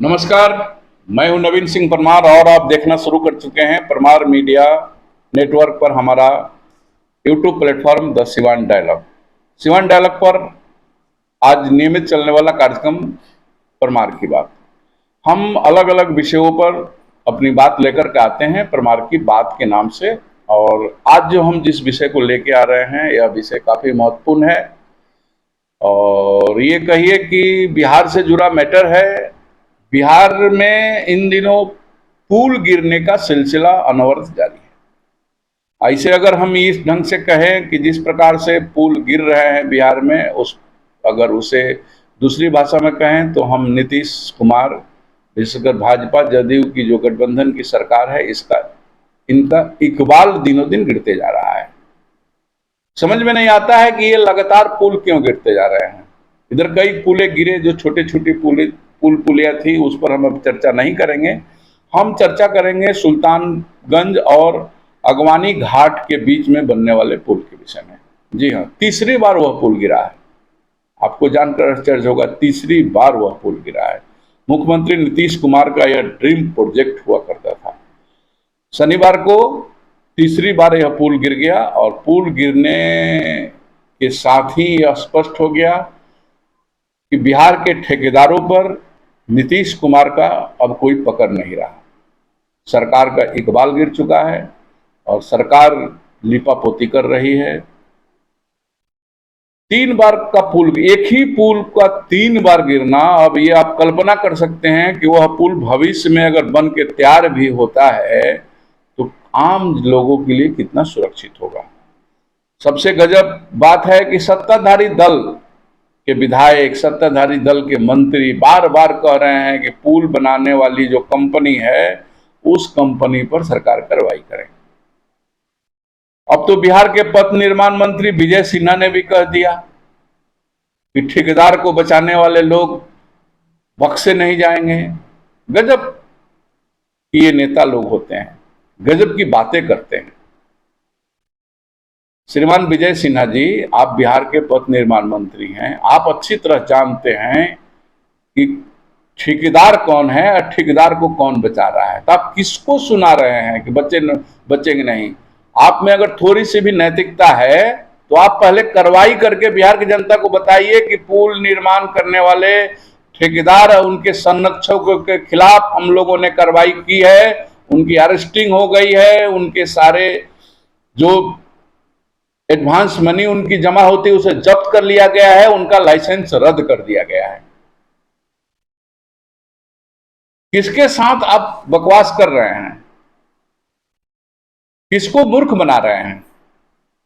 नमस्कार। मैं हूं नवीन सिंह परमार और आप देखना शुरू कर चुके हैं परमार मीडिया नेटवर्क पर हमारा YouTube platform the Siwan Dialogue. Siwan Dialogue पर आज नियमित चलने वाला कार्यक्रम परमार की बात। हम अलग अलग विषयों पर अपनी बात लेकर के आते हैं परमार की बात के नाम से। और आज जो हम जिस विषय को लेके आ रहे हैं यह विषय काफी महत्वपूर्ण है और ये कहिए कि बिहार से जुड़ा मैटर है। बिहार में इन दिनों पुल गिरने का सिलसिला अनवरत जारी है। ऐसे अगर हम इस ढंग से कहें कि जिस प्रकार से पुल गिर रहे हैं बिहार में, अगर उसे दूसरी भाषा में कहें तो हम नीतीश कुमार, विशेषकर भाजपा जदयू की जो गठबंधन की सरकार है, इनका इकबाल दिनों दिन गिरते जा रहा है। समझ में नहीं आता है कि ये लगातार पुल क्यों गिरते जा रहे हैं। इधर कई पुलें गिरे जो छोटे छोटे पुलिया थी, उस पर हम अब चर्चा नहीं करेंगे। हम चर्चा करेंगे सुल्तानगंज और अगवानी घाट के बीच में बनने वाले पुल के विषय में। जी हाँ, तीसरी बार वह पुल गिरा है। आपको जानकर आश्चर्य होगा, तीसरी बार वह पुल गिरा है। मुख्यमंत्री नीतीश कुमार का यह ड्रीम प्रोजेक्ट हुआ करता था। शनिवार को तीसरी बार यह पुल गिर गया और पुल गिरने के साथ ही यह स्पष्ट हो गया कि बिहार के ठेकेदारों पर नीतीश कुमार का अब कोई पकड़ नहीं रहा। सरकार का इकबाल गिर चुका है और सरकार लिपापोती कर रही है। 3 बार का पुल, एक ही पुल का 3 बार गिरना, अब ये आप कल्पना कर सकते हैं कि वह पुल भविष्य में अगर बन के तैयार भी होता है तो आम लोगों के लिए कितना सुरक्षित होगा। सबसे गजब बात है कि सत्ताधारी दल के विधायक, सत्ताधारी दल के मंत्री बार बार कह रहे हैं कि पुल बनाने वाली जो कंपनी है उस कंपनी पर सरकार कार्रवाई करे। अब तो बिहार के पथ निर्माण मंत्री विजय सिन्हा ने भी कह दिया कि ठेकेदार को बचाने वाले लोग बख्शे नहीं जाएंगे। गजब कि ये नेता लोग होते हैं, गजब की बातें करते हैं। श्रीमान विजय सिन्हा जी, आप बिहार के पथ निर्माण मंत्री हैं, आप अच्छी तरह जानते हैं कि ठेकेदार कौन है और ठेकेदार को कौन बचा रहा है। तो आप किसको सुना रहे हैं कि बचेंगे नहीं। आप में अगर थोड़ी सी भी नैतिकता है तो आप पहले कार्रवाई करके बिहार की जनता को बताइए कि पुल निर्माण करने वाले ठेकेदार और उनके संरक्षकों के खिलाफ हम लोगों ने कार्रवाई की है, उनकी अरेस्टिंग हो गई है, उनके सारे जो एडवांस मनी उनकी जमा होती है उसे जब्त कर लिया गया है, उनका लाइसेंस रद्द कर दिया गया है। किसके साथ आप बकवास कर रहे हैं, किसको मूर्ख बना रहे हैं।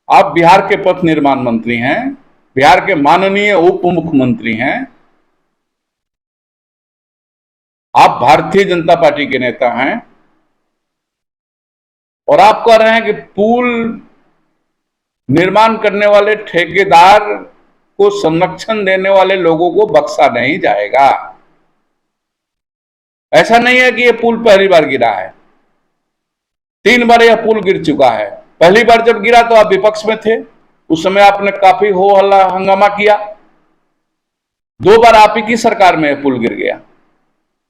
आप बिहार के पथ निर्माण मंत्री हैं, बिहार के माननीय उप मुख्यमंत्री हैं, आप भारतीय जनता पार्टी के नेता हैं और आप कह रहे हैं कि पुल निर्माण करने वाले ठेकेदार को संरक्षण देने वाले लोगों को बख्शा नहीं जाएगा। ऐसा नहीं है कि यह पुल पहली बार गिरा है, 3 बार यह पुल गिर चुका है। पहली बार जब गिरा तो आप विपक्ष में थे, उस समय आपने काफी हो हल्ला हंगामा किया। 2 बार आप ही की सरकार में यह पुल गिर गया,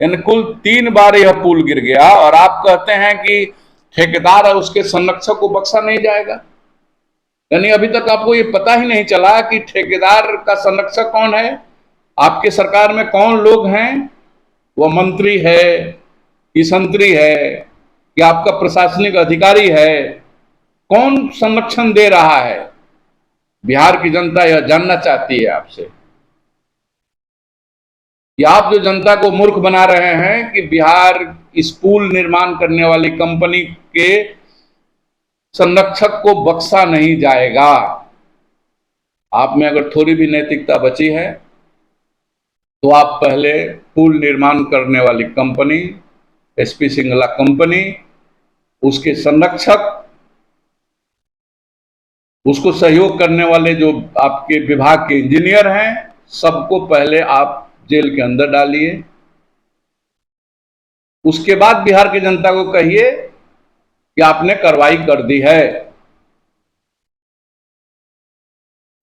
यानी कुल 3 बार यह पुल गिर गया और आप कहते हैं कि ठेकेदार और उसके संरक्षक को बख्शा नहीं जाएगा। यानी अभी तक आपको ये पता ही नहीं चला कि ठेकेदार का संरक्षक कौन है, आपके सरकार में कौन लोग हैं, वह मंत्री है कि संतरी है कि आपका प्रशासनिक अधिकारी है, कौन संरक्षण दे रहा है। बिहार की जनता यह जानना चाहती है आपसे कि आप जो जनता को मूर्ख बना रहे हैं कि बिहार इस पुल निर्माण करने वाली कंपनी के संरक्षक को बख्शा नहीं जाएगा। आप में अगर थोड़ी भी नैतिकता बची है तो आप पहले पुल निर्माण करने वाली कंपनी, एसपी सिंगला कंपनी, उसके संरक्षक, उसको सहयोग करने वाले जो आपके विभाग के इंजीनियर हैं, सबको पहले आप जेल के अंदर डालिए। उसके बाद बिहार की जनता को कहिए कि आपने कार्रवाई कर दी है।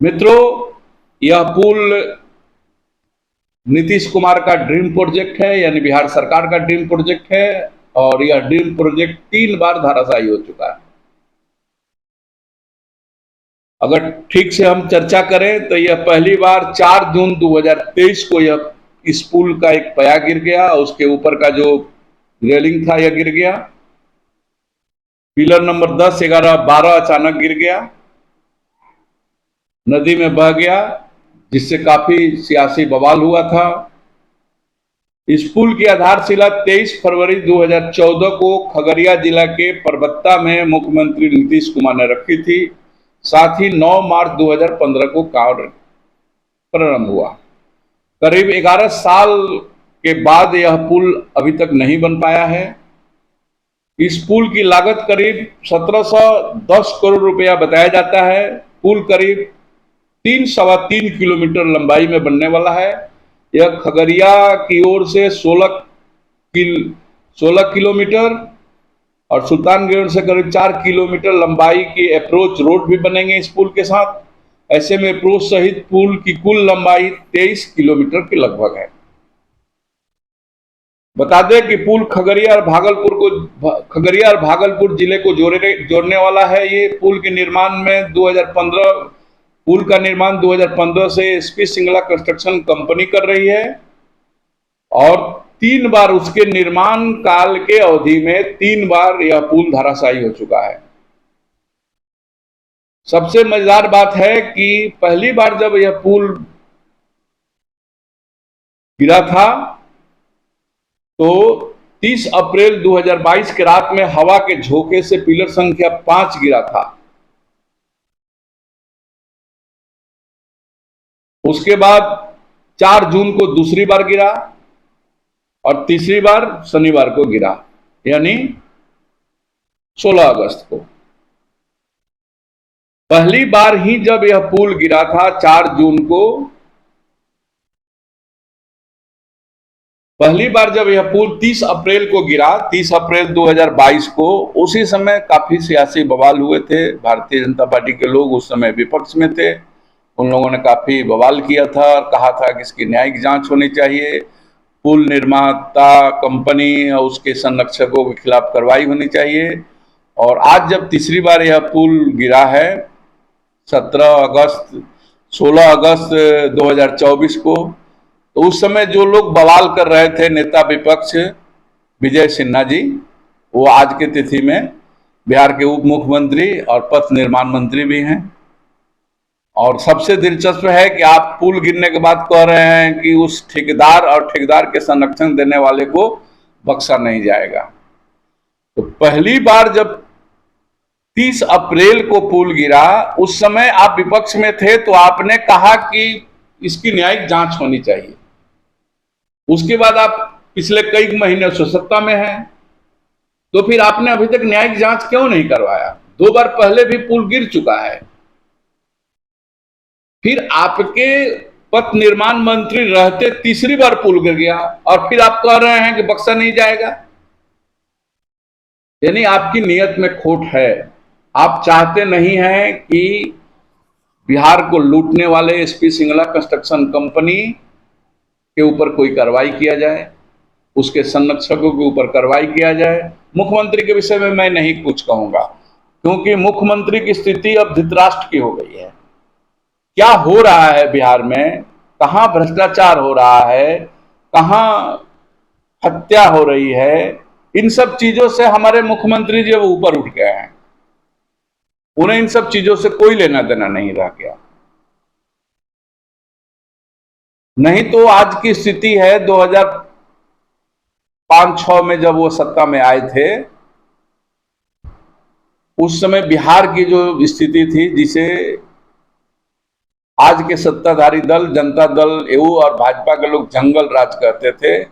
मित्रों, यह पुल नीतीश कुमार का ड्रीम प्रोजेक्ट है, यानी बिहार सरकार का ड्रीम प्रोजेक्ट है, और यह ड्रीम प्रोजेक्ट 3 बार धराशायी हो चुका है। अगर ठीक से हम चर्चा करें तो यह पहली बार 4 जून 2023 को यह इस पुल का एक पया गिर गया, उसके ऊपर का जो रेलिंग था यह गिर गया। पिलर नंबर 10, 11, 12 अचानक गिर गया, नदी में बह गया, जिससे काफी सियासी बवाल हुआ था। इस पुल की आधारशिला 23 फरवरी 2014 को खगड़िया जिला के परबत्ता में मुख्यमंत्री नीतीश कुमार ने रखी थी। साथ ही 9 मार्च 2015 को कार्य प्रारंभ हुआ। करीब 11 साल के बाद यह पुल अभी तक नहीं बन पाया है। इस पुल की लागत करीब 1710 करोड़ रुपया बताया जाता है। पुल करीब 3-3.25 किलोमीटर लंबाई में बनने वाला है। यह खगड़िया की ओर से 16 किलोमीटर और सुल्तानगंज से करीब 4 किलोमीटर लंबाई की अप्रोच रोड भी बनेंगे इस पुल के साथ। ऐसे में अप्रोच सहित पुल की कुल लंबाई 23 किलोमीटर के लगभग है। बता दें कि पुल खगड़िया और भागलपुर जिले को जोड़ने वाला है। ये पुल के निर्माण में 2015 से एसपी सिंगला कंस्ट्रक्शन कंपनी कर रही है, और 3 बार उसके निर्माण काल के अवधि में 3 बार यह पुल धराशायी हो चुका है। सबसे मजेदार बात है कि पहली बार जब यह पुल गिरा था तो 30 अप्रैल 2022 की रात में हवा के झोंके से पिलर संख्या 5 गिरा था। उसके बाद 4 जून को दूसरी बार गिरा और तीसरी बार शनिवार को गिरा, यानी 16 अगस्त को। पहली बार ही जब यह पुल गिरा था 4 जून को, पहली बार जब यह पुल 30 अप्रैल को गिरा, 30 अप्रैल 2022 को, उसी समय काफी सियासी बवाल हुए थे। भारतीय जनता पार्टी के लोग उस समय विपक्ष में थे। उन लोगों ने काफी बवाल किया था और कहा था कि इसकी न्यायिक जांच होनी चाहिए, पुल निर्माता कंपनी और उसके संरक्षकों के खिलाफ कार्रवाई होनी चाहिए। और आज जब तीसरी बार यह पुल गिरा है 16 अगस्त 2024 को, तो उस समय जो लोग बवाल कर रहे थे नेता विपक्ष विजय सिन्हा जी, वो आज की तिथि में बिहार के उप मुख्यमंत्री और पथ निर्माण मंत्री भी हैं। और सबसे दिलचस्प है कि आप पुल गिरने के बाद कह रहे हैं कि उस ठेकेदार और ठेकेदार के संरक्षण देने वाले को बख्शा नहीं जाएगा। तो पहली बार जब 30 अप्रैल को पुल गिरा, उस समय आप विपक्ष में थे, तो आपने कहा कि इसकी न्यायिक जांच होनी चाहिए। उसके बाद आप पिछले कई महीने से सत्ता में हैं, तो फिर आपने अभी तक न्यायिक जांच क्यों नहीं करवाया? 2 बार पहले भी पुल गिर चुका है। फिर आपके पथ निर्माण मंत्री रहते तीसरी बार पुल गिर गया और फिर आप कह रहे हैं कि बख्शा नहीं जाएगा। यानी आपकी नीयत में खोट है। आप चाहते नहीं हैं कि बिहार को लूटने वाले एसपी सिंगला कंस्ट्रक्शन कंपनी के ऊपर कोई कार्रवाई किया जाए, उसके संरक्षकों के ऊपर कार्रवाई किया जाए। मुख्यमंत्री के विषय में मैं नहीं कुछ कहूंगा, क्योंकि मुख्यमंत्री की स्थिति अब धृतराष्ट्र की हो गई है। क्या हो रहा है बिहार में, कहां भ्रष्टाचार हो रहा है, कहां हत्या हो रही है, इन सब चीजों से हमारे मुख्यमंत्री जी वो ऊपर उठ गए हैं। उन्हें इन सब चीजों से कोई लेना देना नहीं रह गया। नहीं तो आज की स्थिति है 2005-06 में जब वो सत्ता में आए थे, उस समय बिहार की जो स्थिति थी, जिसे आज के सत्ताधारी दल जनता दल एयू और भाजपा के लोग जंगल राज कहते थे,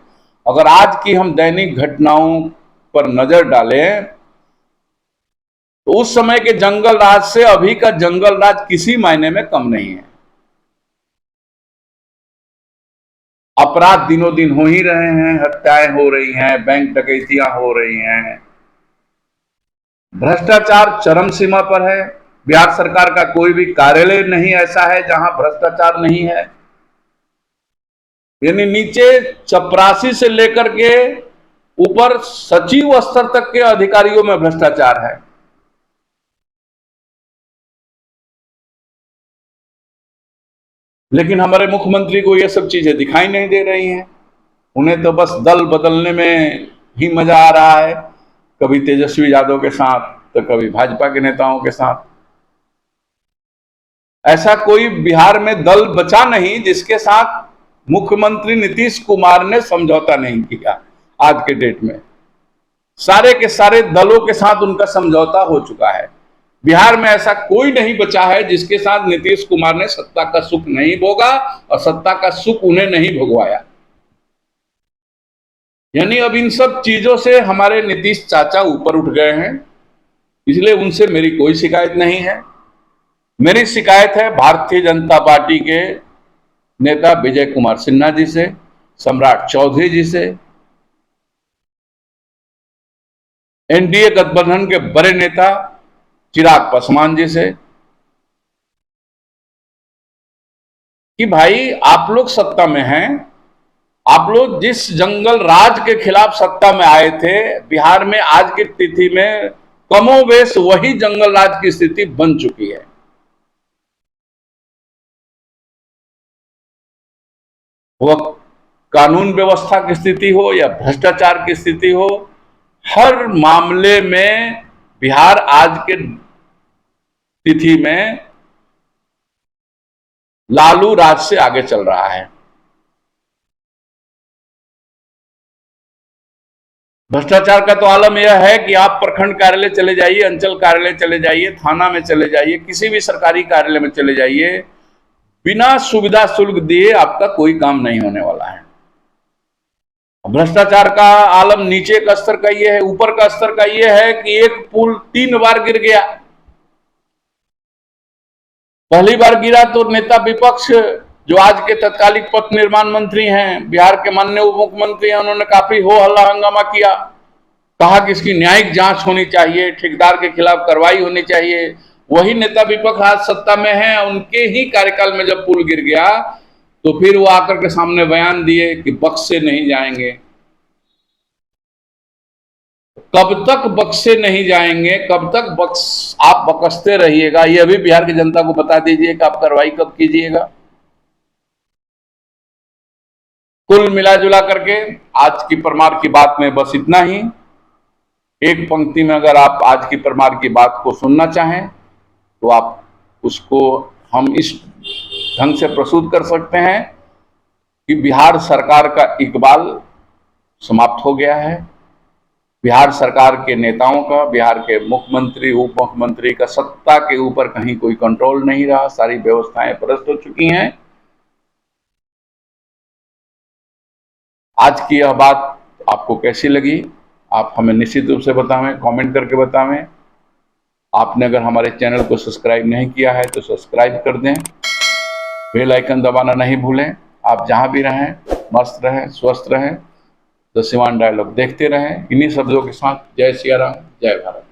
अगर आज की हम दैनिक घटनाओं पर नजर डालें तो उस समय के जंगल राज से अभी का जंगल राज किसी मायने में कम नहीं है। अपराध दिनों दिन हो ही रहे हैं, हत्याएं हो रही हैं, बैंक डकैतियां हो रही हैं, भ्रष्टाचार चरम सीमा पर है। बिहार सरकार का कोई भी कार्यालय नहीं ऐसा है जहां भ्रष्टाचार नहीं है। यानी नीचे चपरासी से लेकर के ऊपर सचिव स्तर तक के अधिकारियों में भ्रष्टाचार है। लेकिन हमारे मुख्यमंत्री को ये सब चीजें दिखाई नहीं दे रही हैं। उन्हें तो बस दल बदलने में ही मजा आ रहा है, कभी तेजस्वी यादव के साथ तो कभी भाजपा के नेताओं के साथ। ऐसा कोई बिहार में दल बचा नहीं जिसके साथ मुख्यमंत्री नीतीश कुमार ने समझौता नहीं किया। आज के डेट में सारे के सारे दलों के साथ उनका समझौता हो चुका है। बिहार में ऐसा कोई नहीं बचा है जिसके साथ नीतीश कुमार ने सत्ता का सुख नहीं भोगा और सत्ता का सुख उन्हें नहीं भोगवाया। यानी अब इन सब चीजों से हमारे नीतीश चाचा ऊपर उठ गए हैं, इसलिए उनसे मेरी कोई शिकायत नहीं है। मेरी शिकायत है भारतीय जनता पार्टी के नेता विजय कुमार सिन्हा जी से, सम्राट चौधरी जी से, एनडीए गठबंधन के बड़े नेता चिराग पासवान जी से, कि भाई आप लोग सत्ता में हैं, आप लोग जिस जंगल राज के खिलाफ सत्ता में आए थे, बिहार में आज की स्थिति में कमोबेश वही जंगल राज की स्थिति बन चुकी है। वह कानून व्यवस्था की स्थिति हो या भ्रष्टाचार की स्थिति हो, हर मामले में बिहार आज के स्थिति में लालू राज से आगे चल रहा है। भ्रष्टाचार का तो आलम यह है कि आप प्रखंड कार्यालय चले जाइए, अंचल कार्यालय चले जाइए, थाना में चले जाइए, किसी भी सरकारी कार्यालय में चले जाइए, बिना सुविधा शुल्क दिए आपका कोई काम नहीं होने वाला है। भ्रष्टाचार का आलम नीचे का स्तर का ये है। ऊपर का स्तर का ये है कि एक पुल 3 बार गिर गया। पहली बार गिरा तो नेता विपक्ष जो आज के तत्कालिक पथ निर्माण मंत्री हैं, बिहार के माननीय उप मुख्यमंत्री हैं, उन्होंने काफी हो हल्ला हंगामा किया, कहा कि इसकी न्यायिक जांच होनी चाहिए, ठेकेदार के खिलाफ कार्रवाई होनी चाहिए। वही नेता विपक्ष आज सत्ता में है, उनके ही कार्यकाल में जब पुल गिर गया तो फिर वो आकर के सामने बयान दिए कि बक्से नहीं जाएंगे। कब तक बक्से नहीं जाएंगे, कब तक आप बकसते रहिएगा, ये अभी बिहार की जनता को बता दीजिए कि आप कार्रवाई कब कीजिएगा। कुल मिला जुला करके आज की परमार की बात में बस इतना ही। एक पंक्ति में अगर आप आज की परमार की बात को सुनना चाहें तो आप उसको हम इस ढंग से प्रस्तुत कर सकते हैं कि बिहार सरकार का इकबाल समाप्त हो गया है। बिहार सरकार के नेताओं का, बिहार के मुख्यमंत्री उप मुख्यमंत्री का सत्ता के ऊपर कहीं कोई कंट्रोल नहीं रहा, सारी व्यवस्थाएं पस्त हो चुकी हैं। आज की यह बात आपको कैसी लगी आप हमें निश्चित रूप से बतावें, कमेंट करके बतावें। आपने अगर हमारे चैनल को सब्सक्राइब नहीं किया है तो सब्सक्राइब कर दें, बेल आइकन दबाना नहीं भूलें। आप जहां भी रहें मस्त रहें, स्वस्थ रहें, द सिवान डायलॉग देखते रहें। इन्हीं शब्दों के साथ जय सिया राम, जय भारत।